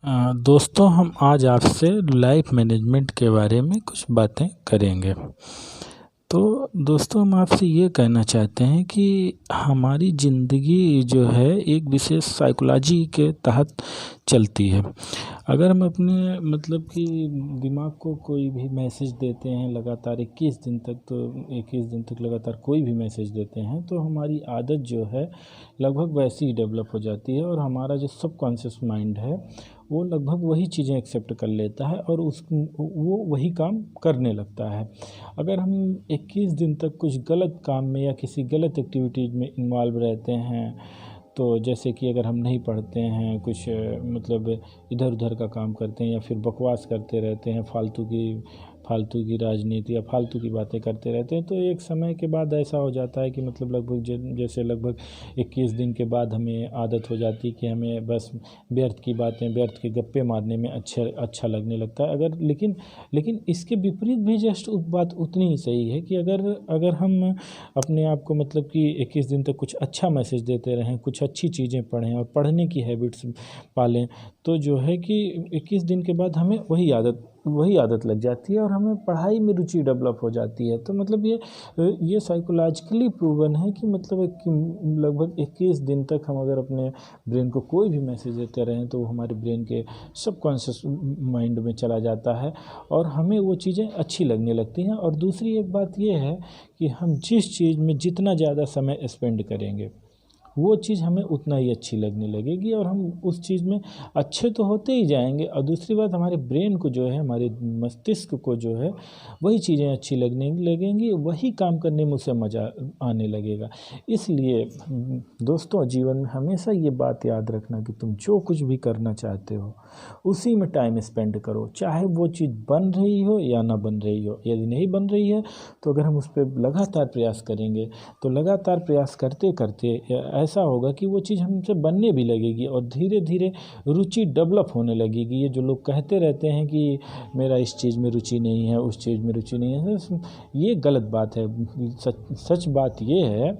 दोस्तों हम आज आपसे लाइफ मैनेजमेंट के बारे में कुछ बातें करेंगे। तो दोस्तों हम आपसे ये कहना चाहते हैं कि हमारी ज़िंदगी जो है एक विशेष साइकोलॉजी के तहत चलती है। अगर हम अपने मतलब कि दिमाग को कोई भी मैसेज देते हैं लगातार 21 दिन तक, तो 21 दिन तक लगातार कोई भी मैसेज देते हैं तो हमारी आदत जो है लगभग वैसी ही डेवलप हो जाती है और हमारा जो सबकॉन्शियस माइंड है वो लगभग वही चीज़ें एक्सेप्ट कर लेता है और वो वही काम करने लगता है। अगर हम 21 दिन तक कुछ गलत काम में या किसी गलत एक्टिविटीज़ में इन्वॉल्व रहते हैं, तो जैसे कि अगर हम नहीं पढ़ते हैं, कुछ मतलब इधर उधर का काम करते हैं या फिर बकवास करते रहते हैं, फालतू की राजनीति या फालतू की बातें करते रहते हैं, तो एक समय के बाद ऐसा हो जाता है कि मतलब लगभग जैसे लगभग 21 दिन के बाद हमें आदत हो जाती है कि हमें बस व्यर्थ की बातें, व्यर्थ के गप्पे मारने में अच्छा लगने लगता है। लेकिन इसके विपरीत भी जस्ट बात उतनी ही सही है कि अगर हम अपने आप को मतलब कि 21 दिन तक कुछ अच्छा मैसेज देते रहें, कुछ अच्छी चीज़ें पढ़ें और पढ़ने की हैबिट्स पालें, तो जो है कि 21 दिन के बाद हमें वही आदत लग जाती है और हमें पढ़ाई में रुचि डेवलप हो जाती है। तो मतलब ये साइकोलॉजिकली प्रूवन है कि मतलब कि लगभग 21 दिन तक हम अगर अपने ब्रेन को कोई भी मैसेज देते रहें तो वो हमारे ब्रेन के सबकॉन्शियस माइंड में चला जाता है और हमें वो चीज़ें अच्छी लगने लगती हैं। और दूसरी एक बात ये है कि हम जिस चीज़ में जितना ज़्यादा समय स्पेंड करेंगे वो चीज़ हमें उतना ही अच्छी लगने लगेगी और हम उस चीज़ में अच्छे तो होते ही जाएंगे। और दूसरी बात, हमारे ब्रेन को जो है, हमारे मस्तिष्क को जो है वही चीज़ें अच्छी लगने लगेंगी, वही काम करने में उसे मज़ा आने लगेगा। इसलिए दोस्तों जीवन में हमेशा ये बात याद रखना कि तुम जो कुछ भी करना चाहते हो उसी में टाइम स्पेंड करो, चाहे वो चीज़ बन रही हो या ना बन रही हो। यदि नहीं बन रही है तो अगर हम उस पर लगातार प्रयास करेंगे तो लगातार प्रयास करते करते ऐसा होगा कि वो चीज़ हमसे बनने भी लगेगी और धीरे धीरे रुचि डेवलप होने लगेगी। ये जो लोग कहते रहते हैं कि मेरा इस चीज़ में रुचि नहीं है, उस चीज़ में रुचि नहीं है, ये गलत बात है। सच बात ये है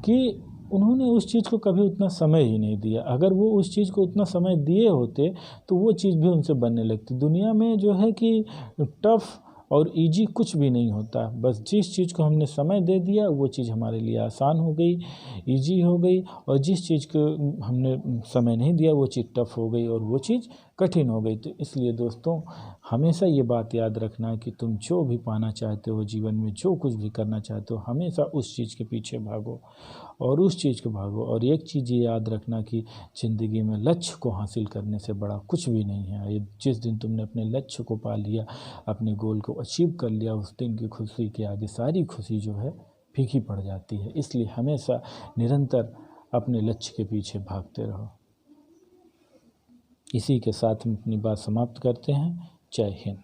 कि उन्होंने उस चीज़ को कभी उतना समय ही नहीं दिया। अगर वो उस चीज़ को उतना समय दिए होते तो वो चीज़ भी उनसे बनने लगती। दुनिया में जो है कि टफ़ और इजी कुछ भी नहीं होता, बस जिस चीज़ को हमने समय दे दिया वो चीज़ हमारे लिए आसान हो गई, इजी हो गई, और जिस चीज़ को हमने समय नहीं दिया वो चीज़ टफ़ हो गई और वो चीज़ कठिन हो गई। तो इसलिए दोस्तों हमेशा ये बात याद रखना कि तुम जो भी पाना चाहते हो जीवन में, जो कुछ भी करना चाहते हो, हमेशा उस चीज़ के पीछे भागो और उस चीज़ को भागो। और एक चीज़ ये याद रखना कि ज़िंदगी में लक्ष्य को हासिल करने से बड़ा कुछ भी नहीं है। ये जिस दिन तुमने अपने लक्ष्य को पा लिया, अपने गोल को अचीव कर लिया, उस दिन की खुशी के आगे सारी खुशी जो है फीकी पड़ जाती है। इसलिए हमेशा निरंतर अपने लक्ष्य के पीछे भागते रहो। इसी के साथ हम अपनी बात समाप्त करते हैं। जय हिंद।